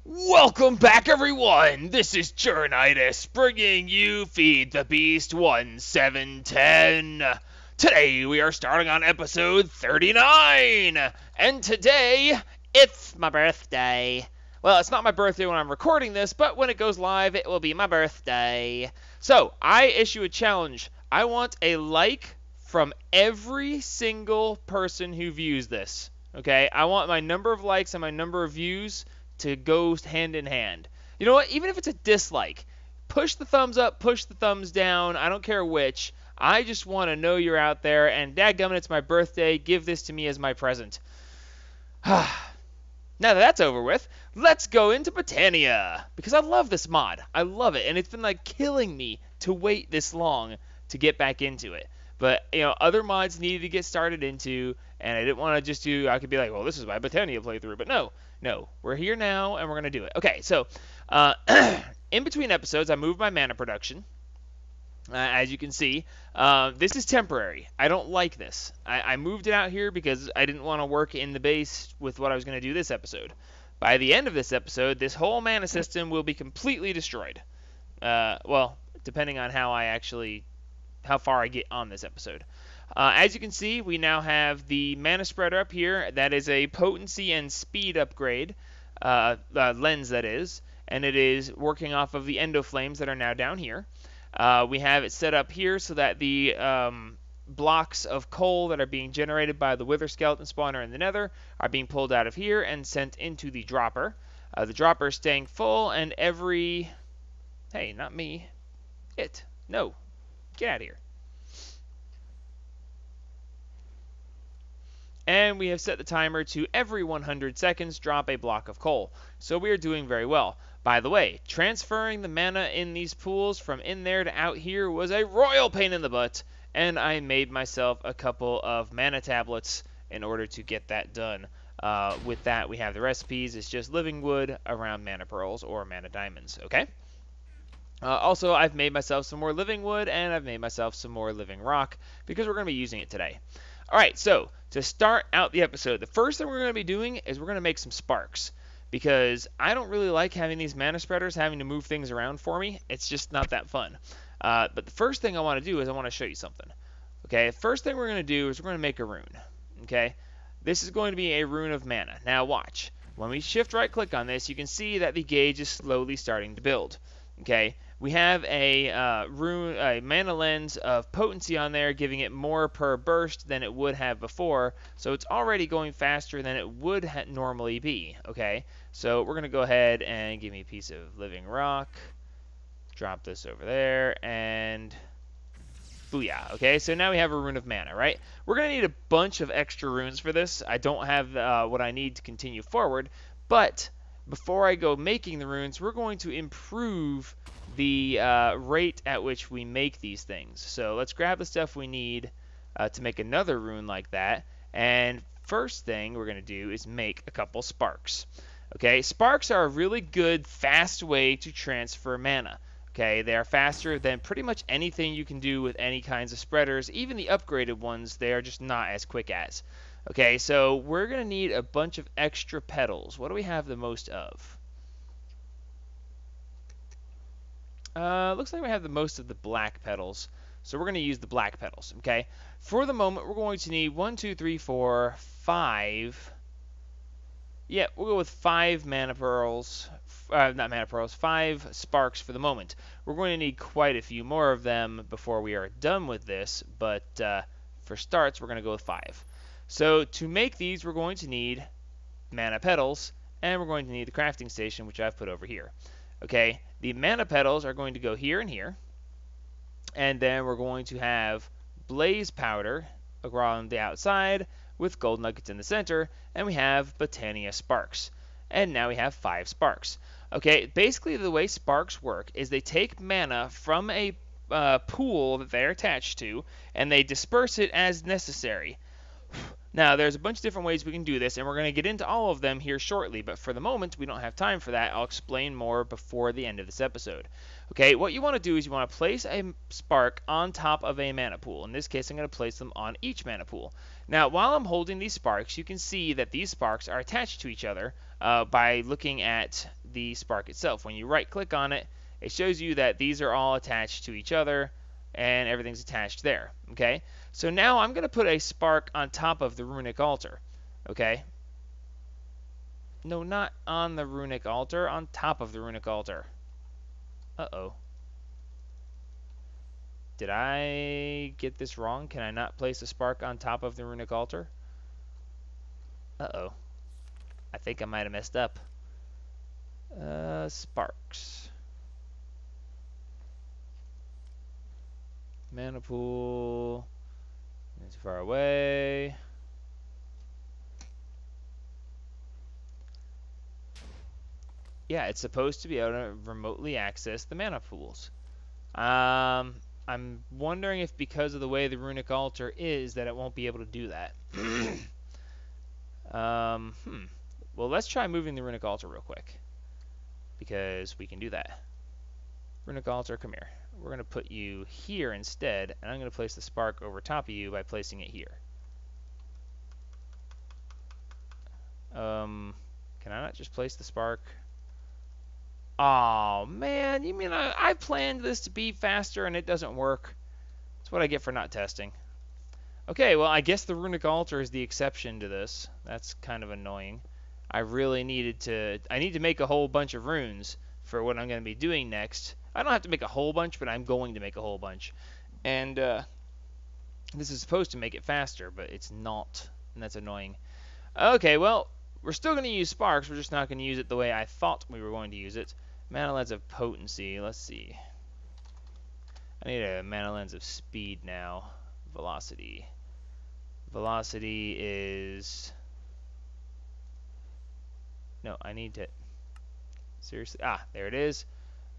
Welcome back, everyone! This is Journitis, bringing you Feed the Beast 1710. Today, we are starting on episode 39, and today, it's my birthday. Well, it's not my birthday when I'm recording this, but when it goes live, it will be my birthday. So, I issue a challenge. I want a like from every single person who views this, okay? I want my number of likes and my number of views to go hand in hand. You know what? Even if it's a dislike, push the thumbs up, push the thumbs down. I don't care which. I just want to know you're out there. And dadgummit, it's my birthday. Give this to me as my present. Now that that's over with, let's go into Britannia. Because I love this mod. I love it. And it's been like killing me to wait this long to get back into it. But, you know, other mods needed to get started into, and I didn't want to just do, I could be like, well, this is my Britannia playthrough. But no, we're here now, and we're going to do it. Okay, so in between episodes, I moved my mana production. As you can see, this is temporary. I don't like this. I moved it out here because I didn't want to work in the base with what I was going to do this episode. By the end of this episode, this whole mana system will be completely destroyed. Well, depending on how far I get on this episode. As you can see, we now have the mana spreader up here. That is a potency and speed upgrade, lens that is, and it is working off of the endo flames that are now down here. We have it set up here so that the blocks of coal that are being generated by the wither skeleton spawner in the nether are being pulled out of here and sent into the dropper. The dropper is staying full, and hey, not me. No. Get out of here. And we have set the timer to every 100 seconds drop a block of coal. So we are doing very well. By the way, transferring the mana in these pools from in there to out here was a royal pain in the butt, and I made myself a couple of mana tablets in order to get that done. With that, we have the recipes. It's just living wood around mana pearls or mana diamonds, okay? Also, I've made myself some more living wood, and I've made myself some more living rock, because we're going to be using it today. Alright, so, to start out the episode, the first thing we're going to be doing is we're going to make some sparks, because I don't really like having these mana spreaders having to move things around for me. It's just not that fun. But the first thing I want to do is I want to show you something. Okay, first thing we're going to do is we're going to make a rune. Okay, this is going to be a rune of mana. Now watch, when we shift right click on this, you can see that the gauge is slowly starting to build. Okay, we have a mana lens of potency on there, giving it more per burst than it would have before, so it's already going faster than it would normally be. Okay, so we're going to go ahead and give me a piece of living rock, drop this over there, and booyah. Okay, so now we have a rune of mana, right? We're going to need a bunch of extra runes for this. I don't have what I need to continue forward, but before I go making the runes, we're going to improve the rate at which we make these things. So let's grab the stuff we need to make another rune like that. And first thing we're going to do is make a couple sparks. Okay, sparks are a really good, fast way to transfer mana. Okay, they are faster than pretty much anything you can do with any kinds of spreaders. Even the upgraded ones, they are just not as quick as. Okay, so we're going to need a bunch of extra petals. What do we have the most of? Looks like we have the most of the black petals. So we're going to use the black petals, okay? For the moment, we're going to need 1, 2, 3, 4, 5. Yeah, we'll go with 5 mana pearls. Not mana pearls, 5 sparks for the moment. We're going to need quite a few more of them before we are done with this, but for starts, we're going to go with 5. So to make these, we're going to need mana petals, and we're going to need the crafting station, which I've put over here. Okay, the mana petals are going to go here and here, and then we're going to have blaze powder around the outside with gold nuggets in the center, and we have Britannia sparks. And now we have 5 sparks. Okay, basically the way sparks work is they take mana from a pool that they're attached to, and they disperse it as necessary. Now, there's a bunch of different ways we can do this, and we're going to get into all of them here shortly, but for the moment, we don't have time for that. I'll explain more before the end of this episode. Okay, what you want to do is you want to place a spark on top of a mana pool. In this case, I'm going to place them on each mana pool. Now, while I'm holding these sparks, you can see that these sparks are attached to each other by looking at the spark itself. When you right-click on it, it shows you that these are all attached to each other, and everything's attached there. Okay, so now I'm going to put a spark on top of the runic altar. Okay, no, not on the runic altar, on top of the runic altar. Uh-oh. Did I get this wrong? Can I not place a spark on top of the runic altar? Uh-oh. I think I might have messed up. Sparks. Mana pool. It's far away. Yeah, it's supposed to be able to remotely access the mana pools. I'm wondering if because of the way the runic altar is that it won't be able to do that. Well, let's try moving the runic altar real quick, because we can do that. Runic altar, come here. We're going to put you here instead, and I'm going to place the spark over top of you by placing it here. Can I not just place the spark? Oh man, you mean I planned this to be faster and it doesn't work? That's what I get for not testing. Okay, well, I guess the runic altar is the exception to this. That's kind of annoying. I need to make a whole bunch of runes for what I'm going to be doing next. I don't have to make a whole bunch, but I'm going to make a whole bunch. And this is supposed to make it faster, but it's not, and that's annoying. Okay, well, we're still going to use sparks. We're just not going to use it the way I thought we were going to use it. Mana lens of potency. Let's see. I need a mana lens of speed now. Velocity. Velocity is... No, I need to... Seriously? Ah, there it is.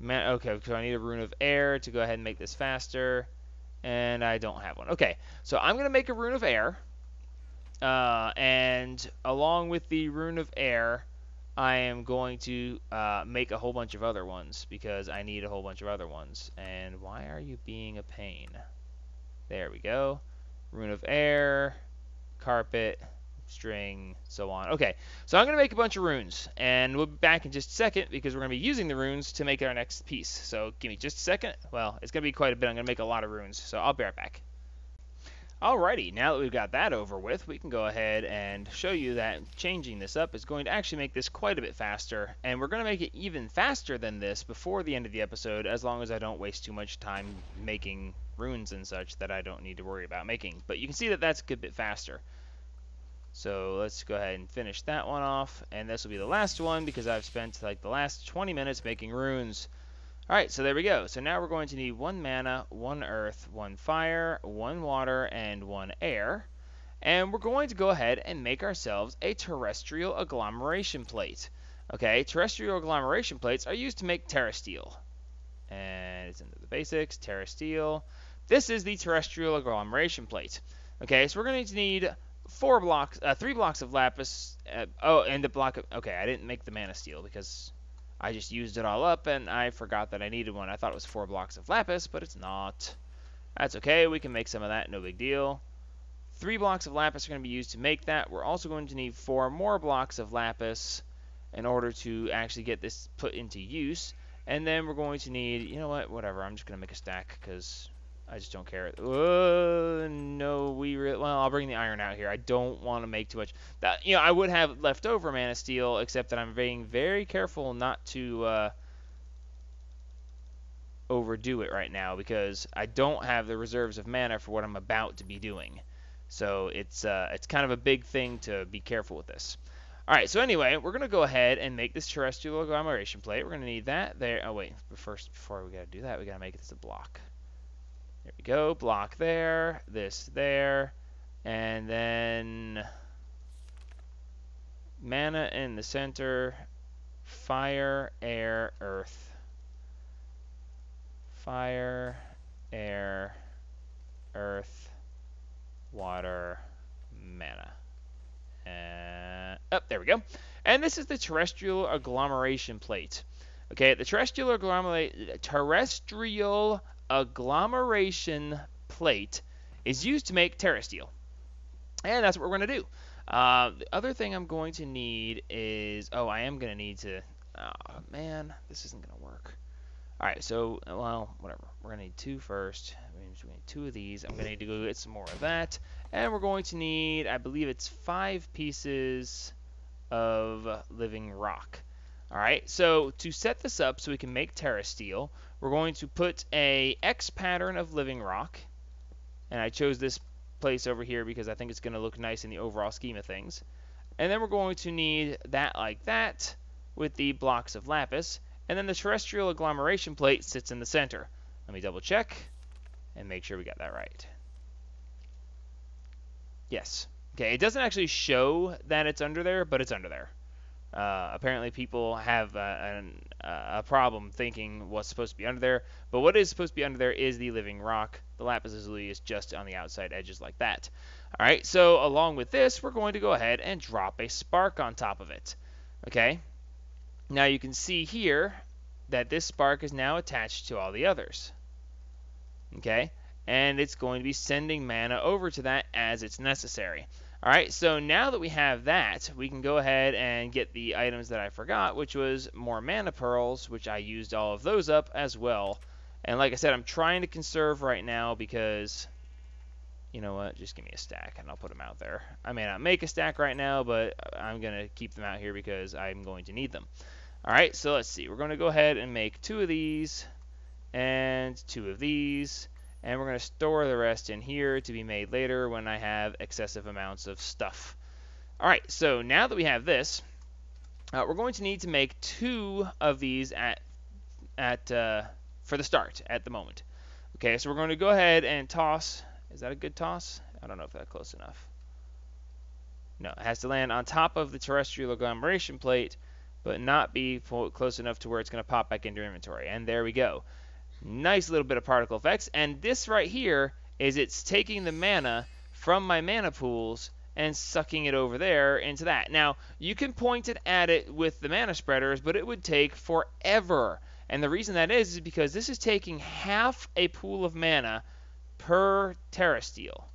Okay, so I need a rune of air to go ahead and make this faster. And I don't have one. Okay, so I'm going to make a rune of air. And along with the rune of air, I am going to make a whole bunch of other ones, because I need a whole bunch of other ones. And why are you being a pain? There we go. Rune of air, carpet, string, so on. Okay, so I'm going to make a bunch of runes, and we'll be back in just a second, because we're going to be using the runes to make our next piece. So give me just a second. Well, it's going to be quite a bit. I'm going to make a lot of runes, so I'll be right back. Alrighty, now that we've got that over with, we can go ahead and show you that changing this up is going to actually make this quite a bit faster, and we're going to make it even faster than this before the end of the episode, as long as I don't waste too much time making runes and such that I don't need to worry about making. But you can see that that's a good bit faster. So let's go ahead and finish that one off, and this will be the last one, because I've spent like the last 20 minutes making runes. Alright, so there we go. So now we're going to need 1 mana, 1 earth, 1 fire, 1 water, and 1 air. And we're going to go ahead and make ourselves a terrestrial agglomeration plate. Okay, terrestrial agglomeration plates are used to make Terra steel. And it's into the basics, Terra steel. This is the terrestrial agglomeration plate. Okay, so we're going to need 3 blocks of lapis. And the block of... Okay, I didn't make the mana steel because I just used it all up, and I forgot that I needed one. I thought it was 4 blocks of lapis, but it's not. That's okay. We can make some of that. No big deal. 3 blocks of lapis are going to be used to make that. We're also going to need 4 more blocks of lapis in order to actually get this put into use. And then we're going to need, you know what, whatever. I'm just going to make a stack because I just don't care. No, well, I'll bring the iron out here. I don't want to make too much. That, you know, I would have leftover mana steel, except that I'm being very careful not to overdo it right now, because I don't have the reserves of mana for what I'm about to be doing. So it's kind of a big thing to be careful with this. All right, so anyway, we're going to go ahead and make this terrestrial agglomeration plate. We're going to need that there. Oh, wait, before we got to do that, we got to make it as a block. There we go, block there, this there, and then mana in the center, fire, air, earth. Fire, air, earth, water, mana. And there we go. And this is the terrestrial agglomeration plate. Okay, the terrestrial agglomeration plate is used to make Terra steel. And that's what we're going to do. The other thing I'm going to need is... Oh, I am going to need to Oh, man, this isn't going to work. All right, so, well, whatever. We're going to need 2 first. We need 2 of these. I'm going to need to go get some more of that. And we're going to need, I believe it's 5 pieces of living rock. All right, so to set this up so we can make Terra steel, we're going to put a X pattern of living rock. And I chose this place over here because I think it's going to look nice in the overall scheme of things. And then we're going to need that like that with the blocks of lapis. And then the terrestrial agglomeration plate sits in the center. Let me double check and make sure we got that right. Yes. Okay, it doesn't actually show that it's under there, but it's under there. Apparently people have a problem thinking what's supposed to be under there, but what is supposed to be under there is the living rock. The lapis lazuli is just on the outside edges like that. All right, so along with this, we're going to go ahead and drop a spark on top of it. Okay, now you can see here that this spark is now attached to all the others. Okay, and it's going to be sending mana over to that as it's necessary. Alright, so now that we have that, we can go ahead and get the items that I forgot, which was more mana pearls, which I used all of those up as well. And like I said, I'm trying to conserve right now because, you know what, just give me a stack and I'll put them out there. I may not make a stack right now, but I'm going to keep them out here because I'm going to need them. Alright, so let's see. We're going to go ahead and make 2 of these and 2 of these. And we're going to store the rest in here to be made later when I have excessive amounts of stuff. Alright, so now that we have this, we're going to need to make 2 of these for the start at the moment. Okay, so we're going to go ahead and toss. Is that a good toss? I don't know if that's close enough. No, it has to land on top of the terrestrial agglomeration plate, but not be close enough to where it's going to pop back into your inventory. And there we go. Nice little bit of particle effects, and this right here is it's taking the mana from my mana pools and sucking it over there into that. Now, you can point it at it with the mana spreaders, but it would take forever. And the reason that is because this is taking half a pool of mana per Terra steel.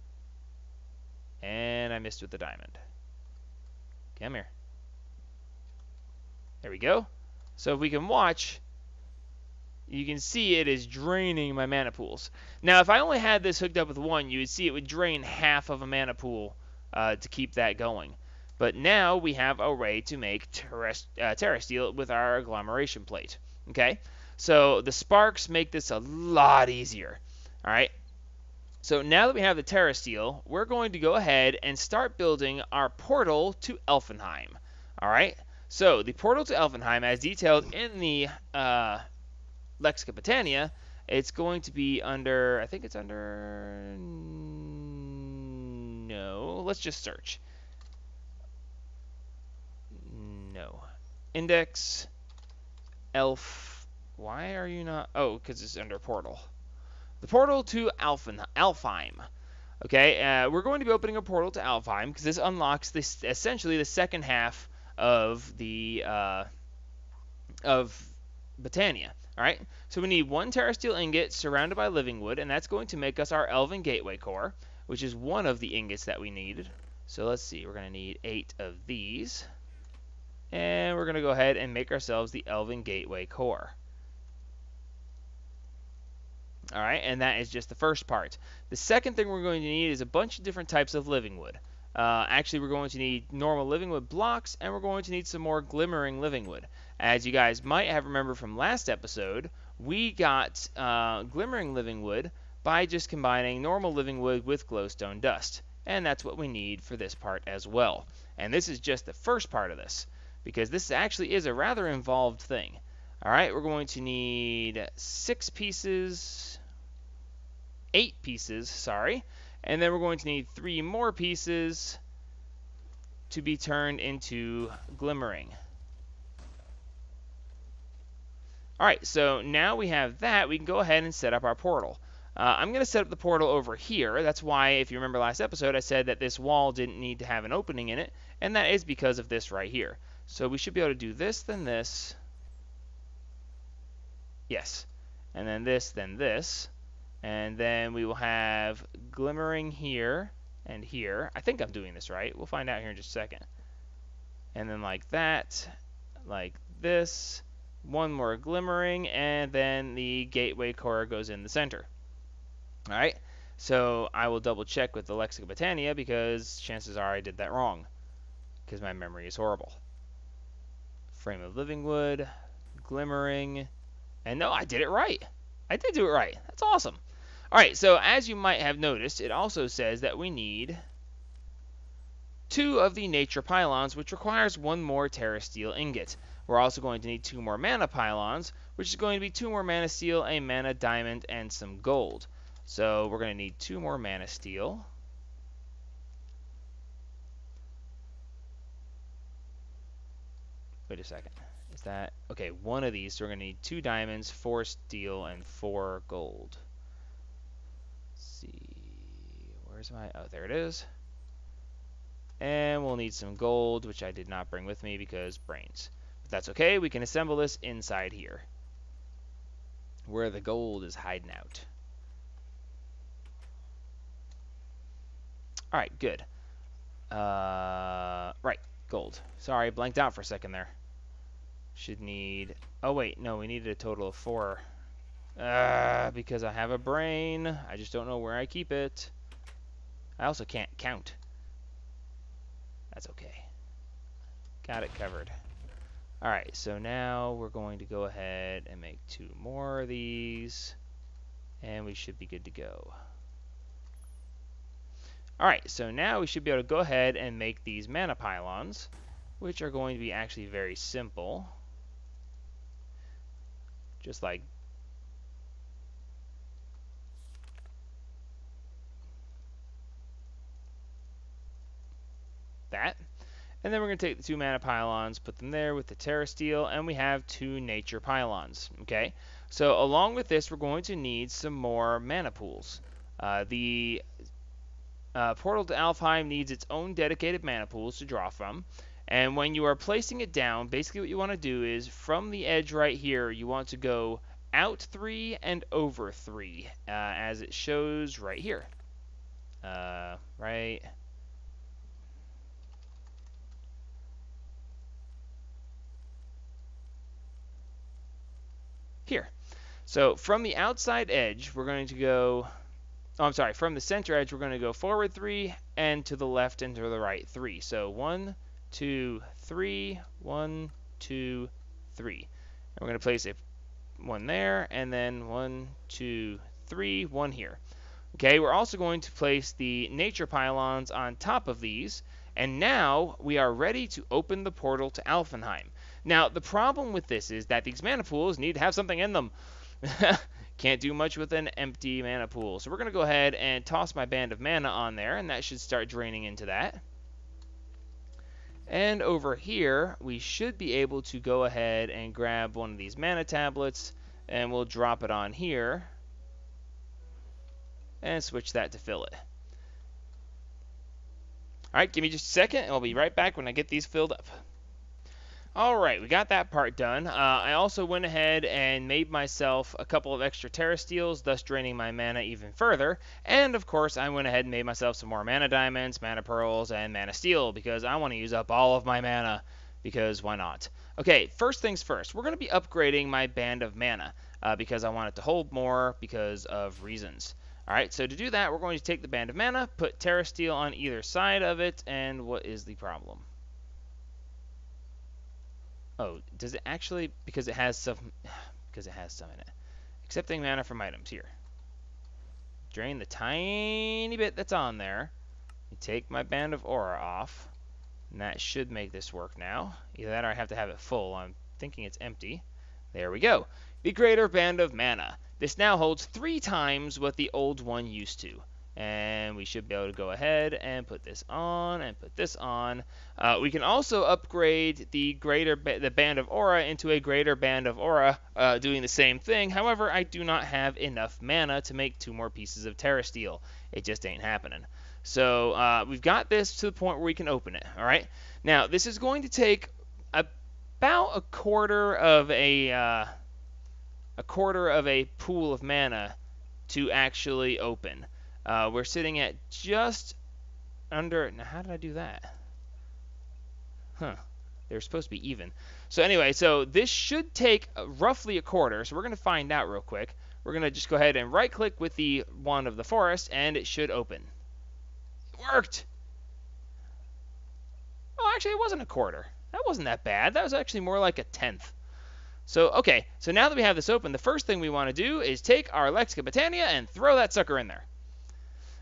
And I missed with the diamond. Come here. There we go. So if we can watch, you can see it is draining my mana pools. Now, if I only had this hooked up with 1, you would see it would drain half of a mana pool to keep that going. But now we have a way to make Terra steel with our agglomeration plate. Okay, so the sparks make this a lot easier. All right. So now that we have the Terra steel, we're going to go ahead and start building our portal to Elfenheim. All right. So the portal to Elfenheim, as detailed in the Lexica Britannia, it's going to be under, I think it's under, no, let's just search. No. Index, Elf, why are you not, oh, because it's under portal. The portal to Alfheim. Okay, we're going to be opening a portal to Alfheim because this unlocks this essentially the second half of the, of Britannia. Alright, so we need 1 Terra steel ingot surrounded by living wood, and that's going to make us our Elven gateway core, which is one of the ingots that we needed. So let's see, we're going to need 8 of these, and we're going to go ahead and make ourselves the Elven gateway core. Alright, and that is just the first part. The second thing we're going to need is a bunch of different types of living wood. Actually, we're going to need normal living wood blocks, and we're going to need some more glimmering living wood. As you guys might have remembered from last episode, we got glimmering living wood by just combining normal living wood with glowstone dust. And that's what we need for this part as well. And this is just the first part of this, because this actually is a rather involved thing. Alright, we're going to need 8 pieces, sorry. And then we're going to need 3 more pieces to be turned into glimmering. Alright, so now we have that, we can go ahead and set up our portal. I'm going to set up the portal over here. That's why, if you remember last episode, I said that this wall didn't need to have an opening in it, and that is because of this right here. So we should be able to do this, then this. Yes. And then this, then this. And then we will have glimmering here and here. I think I'm doing this right. We'll find out here in just a second. And then like that, like this, one more glimmering, and then the gateway core goes in the center. All right, so I will double check with the Lexica Botania because chances are I did that wrong because my memory is horrible. Frame of living wood, glimmering, and no, I did it right. I did do it right. That's awesome. All right, so as you might have noticed, it also says that we need 2 of the nature pylons, which requires 1 more Terra steel ingot. We're also going to need 2 more mana pylons, which is going to be 2 more mana steel, a mana diamond, and some gold. So we're going to need 2 more mana steel. Wait a second. Is that... Okay, 1 of these. So we're going to need 2 diamonds, 4 steel, and 4 gold. Let's see. Where's my... Oh, there it is. And we'll need some gold, which I did not bring with me because brains. But that's okay. We can assemble this inside here, where the gold is hiding out. All right, good. Right, gold. Sorry, blanked out for a second there. Should need... Oh, wait, no, we needed a total of 4. Because I have a brain. I just don't know where I keep it. I also can't count. That's okay. Got it covered. Alright, so now we're going to go ahead and make 2 more of these. And we should be good to go. Alright, so now we should be able to go ahead and make these mana pylons, which are going to be actually very simple. Just like that. And then we're going to take the 2 mana pylons, put them there with the Terra steel, and we have 2 nature pylons. Okay, so along with this, we're going to need some more mana pools. The portal to Alfheim needs its own dedicated mana pools to draw from. And when you are placing it down, basically what you want to do is from the edge right here, you want to go out 3 and over 3, as it shows right here. Right here. So from the outside edge, we're going to go... Oh, I'm sorry. From the center edge, we're going to go forward 3 and to the left and to the right 3. So 1, 2, 3, 1, 2, 3. And we're going to place one there, and then 1, 2, 3, 1 here. Okay, we're also going to place the nature pylons on top of these, and now we are ready to open the portal to Alfenheim. Now, the problem with this is that these mana pools need to have something in them. Can't do much with an empty mana pool. So we're going to go ahead and toss my band of mana on there, and that should start draining into that. And over here, we should be able to go ahead and grab one of these mana tablets, and we'll drop it on here, and switch that to fill it. Alright, give me just a second, and I'll be right back when I get these filled up. Alright, we got that part done. I also went ahead and made myself a couple of extra Terra Steels, thus draining my mana even further. And of course, I went ahead and made myself some more Mana Diamonds, Mana Pearls, and Mana Steel, because I want to use up all of my mana, because why not? Okay, first things first, we're going to be upgrading my Band of Mana, because I want it to hold more because of reasons. Alright, so to do that, we're going to take the Band of Mana, put Terra Steel on either side of it, and what is the problem? Oh, does it actually? Because it has some in it. Accepting mana from items here. Drain the tiny bit that's on there. Take my Band of Aura off, and that should make this work now. Either that or I have to have it full. I'm thinking it's empty. There we go. The Greater Band of Mana. This now holds 3 times what the old one used to. And we should be able to go ahead and put this on and put this on. We can also upgrade the Band of Aura into a Greater Band of Aura, doing the same thing. However, I do not have enough mana to make 2 more pieces of Terra Steel. It just ain't happening. So we've got this to the point where we can open it. All right. Now this is going to take about a quarter of a pool of mana to actually open. We're sitting at just under... Now, how did I do that? Huh. They're supposed to be even. So anyway, so this should take roughly a quarter. So we're going to find out real quick. We're going to just go ahead and right-click with the wand of the forest, and it should open. It worked! Oh, actually, it wasn't a quarter. That wasn't that bad. That was actually more like a tenth. So, okay, so now that we have this open, the first thing we want to do is take our Lexica Botania and throw that sucker in there.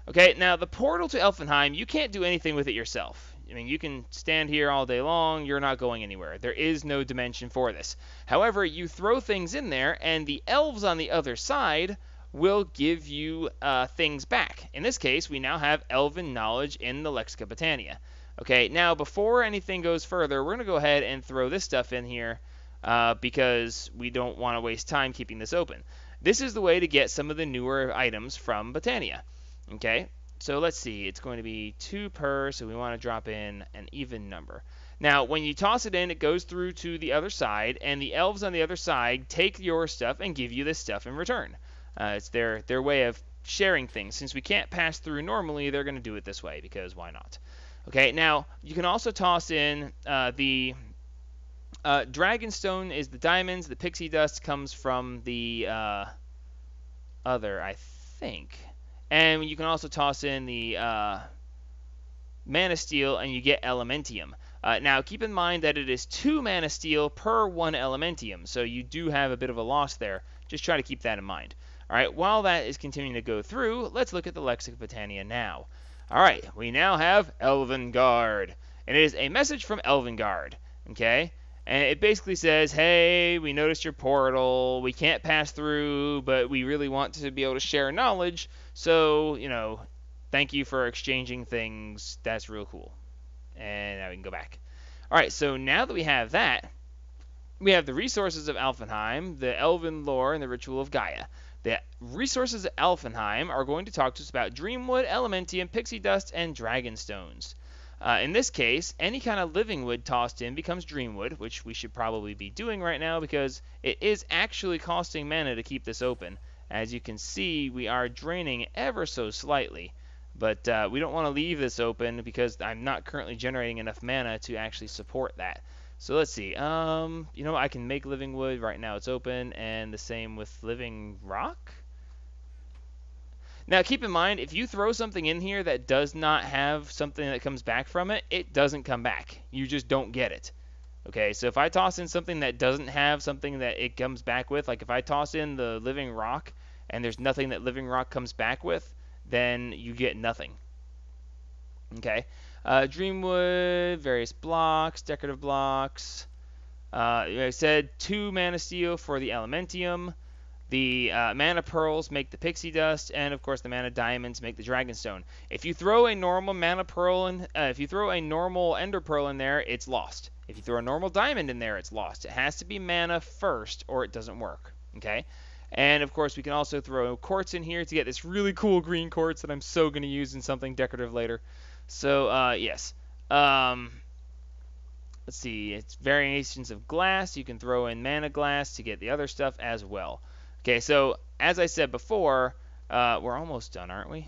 Okay, now the portal to Elfenheim, you can't do anything with it yourself. I mean, you can stand here all day long, you're not going anywhere. There is no dimension for this. However, you throw things in there, and the elves on the other side will give you things back. In this case, we now have Elven knowledge in the Lexica Botania. Okay, now before anything goes further, we're going to go ahead and throw this stuff in here because we don't want to waste time keeping this open. This is the way to get some of the newer items from Botania. Okay, so let's see. It's going to be 2 per, so we want to drop in an even number. Now, when you toss it in, it goes through to the other side, and the elves on the other side take your stuff and give you this stuff in return. It's their way of sharing things. Since we can't pass through normally, they're going to do it this way, because why not? Okay, now, you can also toss in the Dragonstone is the diamonds. The pixie dust comes from the other, I think. And you can also toss in the Mana Steel, and you get Elementium. Now, keep in mind that it is 2 Mana Steel per 1 Elementium, so you do have a bit of a loss there. Just try to keep that in mind. Alright, while that is continuing to go through, let's look at the Lexica Botania now. Alright, we now have Elvengard, and it is a message from Elvengard, okay? And it basically says, hey, we noticed your portal, we can't pass through, but we really want to be able to share knowledge, so, you know, thank you for exchanging things, that's real cool. And now we can go back. Alright, so now that we have that, we have the resources of Alfenheim, the Elven lore, and the ritual of Gaia. The resources of Alfenheim are going to talk to us about Dreamwood, Elementium, Pixie Dust, and Dragonstones. In this case, any kind of living wood tossed in becomes Dreamwood, which we should probably be doing right now because it is actually costing mana to keep this open. As you can see, we are draining ever so slightly, but we don't want to leave this open because I'm not currently generating enough mana to actually support that. So let's see. You know, I can make living wood. Right now it's open, and the same with living rock. Now, keep in mind, if you throw something in here that does not have something that comes back from it, it doesn't come back. You just don't get it. Okay, so if I toss in something that doesn't have something that it comes back with, like if I toss in the living rock and there's nothing that living rock comes back with, then you get nothing. Okay, Dreamwood, various blocks, decorative blocks. I said 2 Mana Steel for the Elementium. The Mana Pearls make the Pixie Dust, and of course the Mana Diamonds make the Dragonstone. If you throw a normal Mana Pearl in, if you throw a normal Ender Pearl in there, it's lost. If you throw a normal Diamond in there, it's lost. It has to be Mana first, or it doesn't work. Okay, and of course we can also throw quartz in here to get this really cool green quartz that I'm so going to use in something decorative later. So yes. Let's see. It's variations of glass. You can throw in Mana Glass to get the other stuff as well. Okay, so as I said before, we're almost done, aren't we?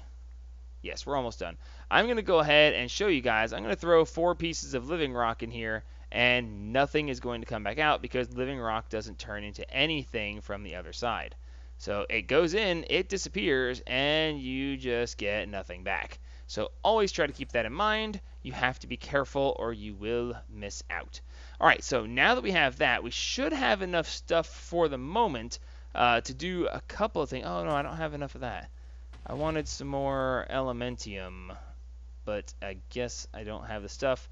Yes, we're almost done. I'm going to go ahead and show you guys. I'm going to throw 4 pieces of living rock in here, and nothing is going to come back out because living rock doesn't turn into anything from the other side. So it goes in, it disappears, and you just get nothing back. So always try to keep that in mind. You have to be careful or you will miss out. Alright, so now that we have that, we should have enough stuff for the moment to do a couple of things. Oh no, I don't have enough of that. I wanted some more Elementium, but I guess I don't have the stuff.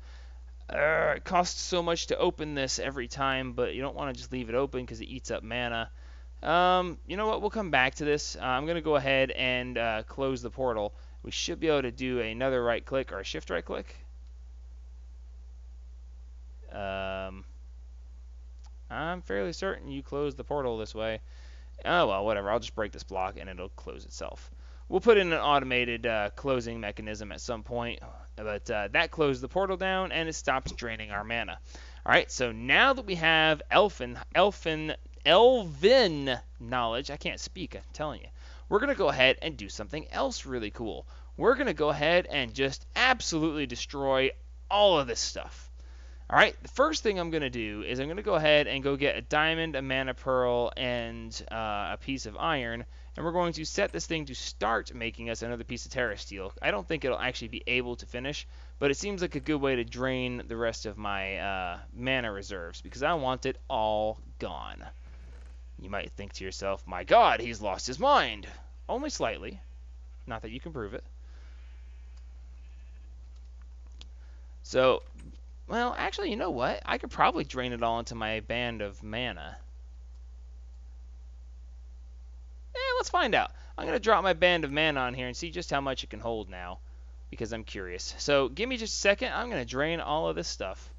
It costs so much to open this every time, but you don't want to just leave it open because it eats up mana. You know what, we'll come back to this. I'm going to go ahead and close the portal. We should be able to do another right click or a shift right click. I'm fairly certain you closed the portal this way. Oh well, whatever, I'll just break this block and it'll close itself. We'll put in an automated closing mechanism at some point, but that closed the portal down and it stops draining our mana. Alright, so now that we have Elven knowledge, I can't speak, I'm telling you, we're going to go ahead and do something else really cool. We're going to go ahead and just absolutely destroy all of this stuff. All right, the first thing I'm going to do is I'm going to go ahead and go get a diamond, a mana pearl, and a piece of iron, and we're going to set this thing to start making us another piece of Terra steel. I don't think it'll actually be able to finish, but it seems like a good way to drain the rest of my mana reserves, because I want it all gone. You might think to yourself, my god, he's lost his mind. Only slightly. Not that you can prove it. So, well, actually, you know what? I could probably drain it all into my band of mana. Let's find out. I'm going to drop my band of mana on here and see just how much it can hold now, because I'm curious. So, give me just a second. I'm going to drain all of this stuff.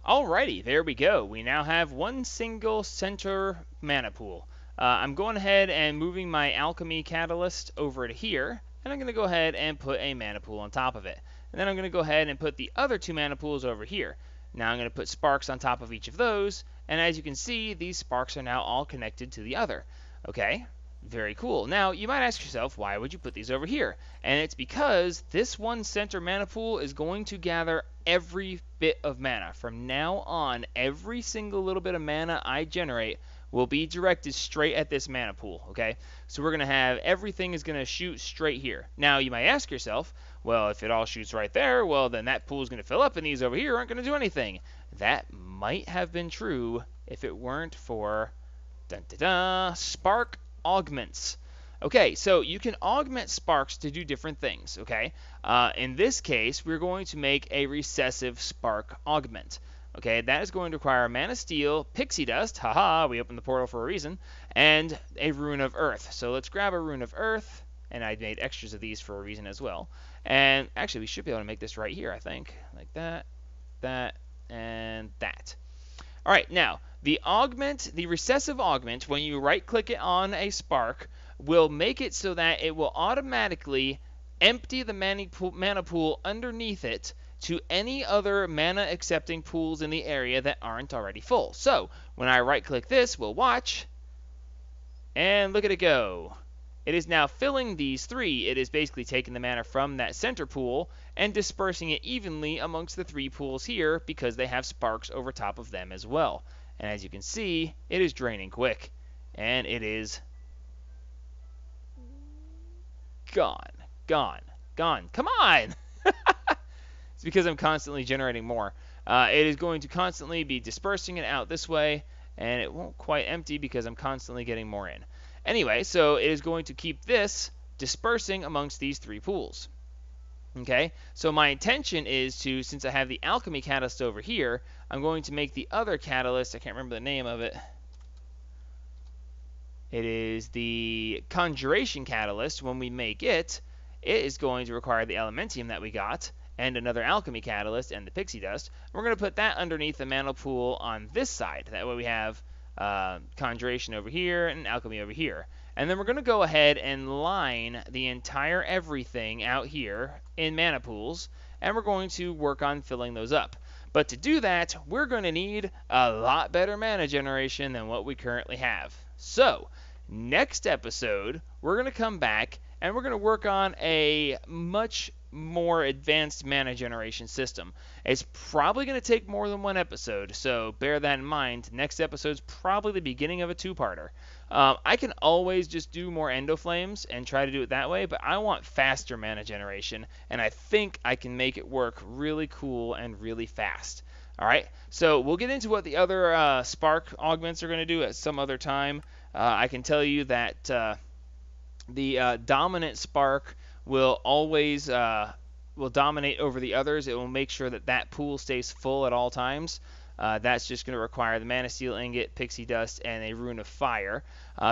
Alrighty, there we go. We now have one single center mana pool. I'm going ahead and moving my alchemy catalyst over to here, and I'm going to go ahead and put a mana pool on top of it. And then I'm going to go ahead and put the other two mana pools over here. Now I'm going to put sparks on top of each of those, and as you can see, these sparks are now all connected to the other. Okay, very cool. Now, you might ask yourself, why would you put these over here? And it's because this one center mana pool is going to gather every bit of mana. From now on, every single little bit of mana I generate will be directed straight at this mana pool, okay? So we're going to have everything is going to shoot straight here. Now, you might ask yourself, well, if it all shoots right there, well, then that pool is going to fill up and these over here aren't going to do anything. That might have been true if it weren't for spark augments. Okay, so you can augment sparks to do different things, okay? In this case, we're going to make a recessive spark augment. Okay, that is going to require mana steel, pixie dust, haha, we opened the portal for a reason, and a rune of earth. So let's grab a rune of earth, and I made extras of these for a reason as well. And actually, we should be able to make this right here, I think. Like that, that, and that. All right, now, the augment, the recessive augment, when you right-click it on a spark, will make it so that it will automatically empty the mana pool underneath it to any other mana-accepting pools in the area that aren't already full. So, when I right-click this, we'll watch, and look at it go. It is now filling these three. It is basically taking the mana from that center pool and dispersing it evenly amongst the three pools here because they have sparks over top of them as well. And as you can see, it is draining quick. And it is gone. Gone. Gone. Come on! It's because I'm constantly generating more. It is going to constantly be dispersing it out this way, and it won't quite empty because I'm constantly getting more in. Anyway, so it is going to keep this dispersing amongst these three pools. Okay, so my intention is to, since I have the alchemy catalyst over here, I'm going to make the other catalyst, I can't remember the name of it. It is the conjuration catalyst. When we make it, it is going to require the elementium that we got, and another alchemy catalyst, and the pixie dust. We're going to put that underneath the mana pool on this side. That way we have conjuration over here and alchemy over here. And then we're going to go ahead and line the entire everything out here in mana pools, and we're going to work on filling those up. But to do that, we're going to need a lot better mana generation than what we currently have. So, next episode, we're going to come back and we're going to work on a much more advanced mana generation system. It's probably going to take more than one episode, so bear that in mind. Next episode's probably the beginning of a two-parter. I can always just do more endoflames and try to do it that way, but I want faster mana generation, and I think I can make it work really cool and really fast. Alright, so we'll get into what the other spark augments are going to do at some other time. I can tell you that the dominant spark will always will dominate over the others. It will make sure that that pool stays full at all times. That's just going to require the mana steel ingot, pixie dust, and a rune of fire.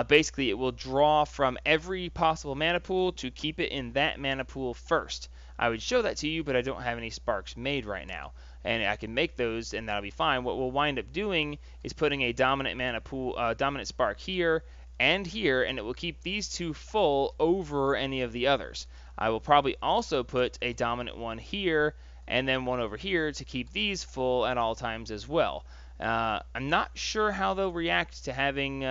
Basically, it will draw from every possible mana pool to keep it in that mana pool first. I would show that to you, but I don't have any sparks made right now. And I can make those, and that'll be fine. What we'll wind up doing is putting a dominant mana pool, dominant spark here and here, and it will keep these two full over any of the others. I will probably also put a dominant one here and then one over here to keep these full at all times as well. I'm not sure how they'll react to having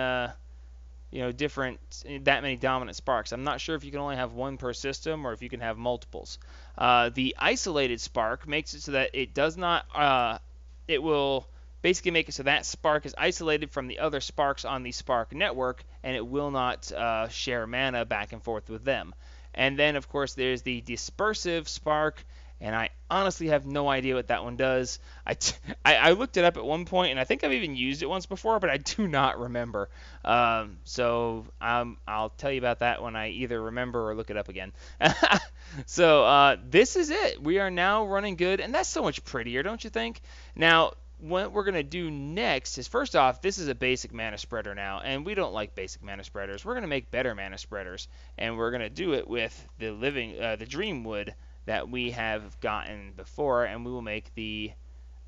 different, that many dominant sparks. I'm not sure if you can only have one per system or if you can have multiples. The isolated spark makes it so that it does not, it will basically make it so that spark is isolated from the other sparks on the spark network, and it will not share mana back and forth with them. And then, of course, there's the dispersive spark, and I honestly have no idea what that one does. I looked it up at one point, and I think I've even used it once before, but I do not remember. So I'll tell you about that when I either remember or look it up again. So this is it. We are now running good, and that's so much prettier, don't you think? Now, what we're going to do next is, first off, this is a basic mana spreader now, and we don't like basic mana spreaders. We're going to make better mana spreaders, and we're going to do it with the dream wood that we have gotten before, and we will make the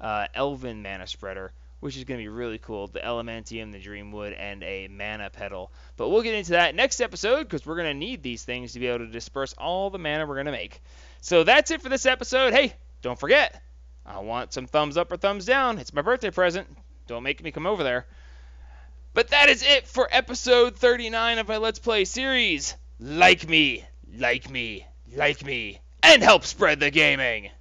Elven mana spreader, which is going to be really cool. The Elementium, the Dreamwood, and a mana petal. But we'll get into that next episode, because we're going to need these things to be able to disperse all the mana we're going to make. So that's it for this episode. Hey, don't forget, I want some thumbs up or thumbs down. It's my birthday present. Don't make me come over there. But that is it for episode 39 of my Let's Play series. Like me, and help spread the gaming.